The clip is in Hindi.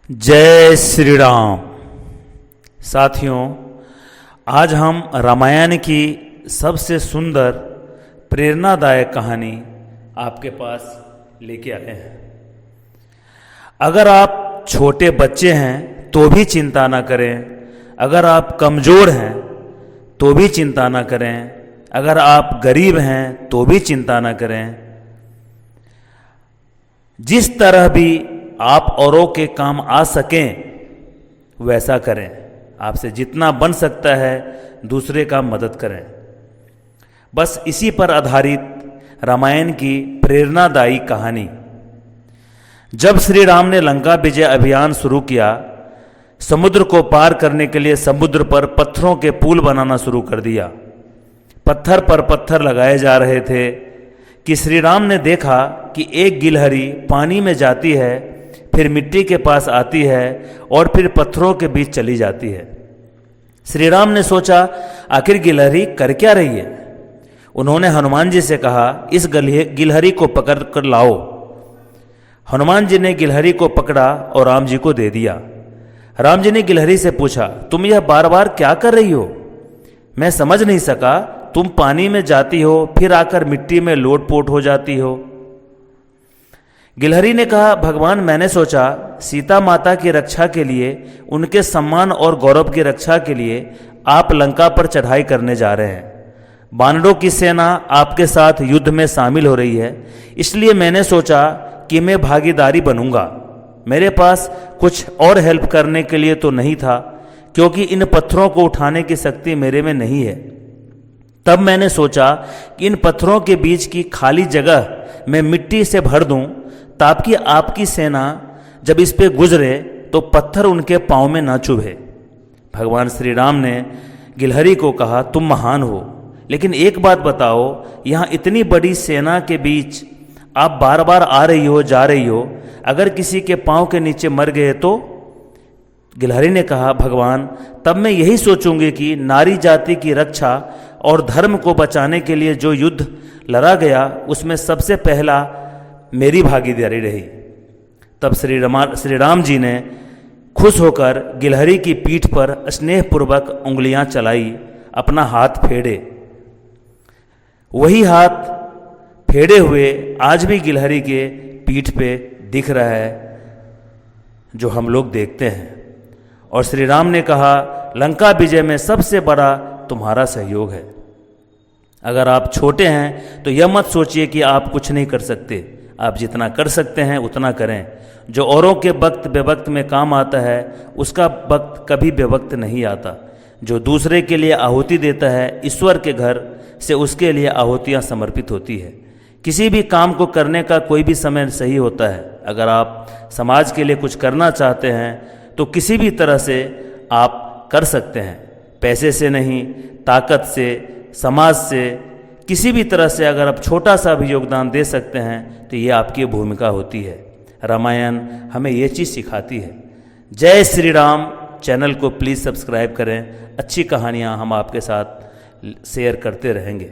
जय श्री राम। साथियों, आज हम रामायण की सबसे सुंदर प्रेरणादायक कहानी आपके पास लेके आए हैं। अगर आप छोटे बच्चे हैं तो भी चिंता ना करें, अगर आप कमज़ोर हैं तो भी चिंता ना करें, अगर आप गरीब हैं तो भी चिंता ना करें। जिस तरह भी आप औरों के काम आ सकें वैसा करें। आपसे जितना बन सकता है दूसरे का मदद करें। बस इसी पर आधारित रामायण की प्रेरणादायी कहानी। जब श्री राम ने लंका विजय अभियान शुरू किया, समुद्र को पार करने के लिए समुद्र पर पत्थरों के पुल बनाना शुरू कर दिया। पत्थर पर पत्थर लगाए जा रहे थे कि श्री राम ने देखा कि एक गिलहरी पानी में जाती है, फिर मिट्टी के पास आती है और फिर पत्थरों के बीच चली जाती है। श्री राम ने सोचा, आखिर गिलहरी कर क्या रही है। उन्होंने हनुमान जी से कहा, इस गिलहरी को पकड़ कर लाओ। हनुमान जी ने गिलहरी को पकड़ा और राम जी को दे दिया। राम जी ने गिलहरी से पूछा, तुम यह बार बार क्या कर रही हो? मैं समझ नहीं सका। तुम पानी में जाती हो, फिर आकर मिट्टी में लोट-पोट हो जाती हो। गिलहरी ने कहा, भगवान, मैंने सोचा सीता माता की रक्षा के लिए, उनके सम्मान और गौरव की रक्षा के लिए आप लंका पर चढ़ाई करने जा रहे हैं। बानरों की सेना आपके साथ युद्ध में शामिल हो रही है, इसलिए मैंने सोचा कि मैं भागीदारी बनूंगा। मेरे पास कुछ और हेल्प करने के लिए तो नहीं था, क्योंकि इन पत्थरों को उठाने की शक्ति मेरे में नहीं है। तब मैंने सोचा कि इन पत्थरों के बीच की खाली जगह मैं मिट्टी से भर दूं, ताकि आपकी सेना जब इस पे गुजरे तो पत्थर उनके पांव में ना चुभे। भगवान श्री राम ने गिलहरी को कहा, तुम महान हो, लेकिन एक बात बताओ, यहाँ इतनी बड़ी सेना के बीच आप बार बार आ रही हो, जा रही हो, अगर किसी के पांव के नीचे मर गए तो? गिलहरी ने कहा, भगवान, तब मैं यही सोचूंगी कि नारी जाति की रक्षा और धर्म को बचाने के लिए जो युद्ध लड़ा गया, उसमें सबसे पहला मेरी भागीदारी रही। तब श्री राम जी ने खुश होकर गिलहरी की पीठ पर स्नेहपूर्वक उंगलियां चलाई, अपना हाथ फेरे। वही हाथ फेरे हुए आज भी गिलहरी के पीठ पे दिख रहा है, जो हम लोग देखते हैं। और श्री राम ने कहा, लंका विजय में सबसे बड़ा तुम्हारा सहयोग है। अगर आप छोटे हैं तो यह मत सोचिए कि आप कुछ नहीं कर सकते। आप जितना कर सकते हैं उतना करें। जो औरों के वक्त बेवक्त में काम आता है, उसका वक्त कभी बेवक्त नहीं आता। जो दूसरे के लिए आहुति देता है, ईश्वर के घर से उसके लिए आहुतियाँ समर्पित होती है। किसी भी काम को करने का कोई भी समय सही होता है। अगर आप समाज के लिए कुछ करना चाहते हैं तो किसी भी तरह से आप कर सकते हैं। पैसे से नहीं, ताकत से, समाज से, किसी भी तरह से अगर आप छोटा सा भी योगदान दे सकते हैं तो ये आपकी भूमिका होती है। रामायण हमें ये चीज़ सिखाती है। जय श्री राम। चैनल को प्लीज़ सब्सक्राइब करें। अच्छी कहानियाँ हम आपके साथ शेयर करते रहेंगे।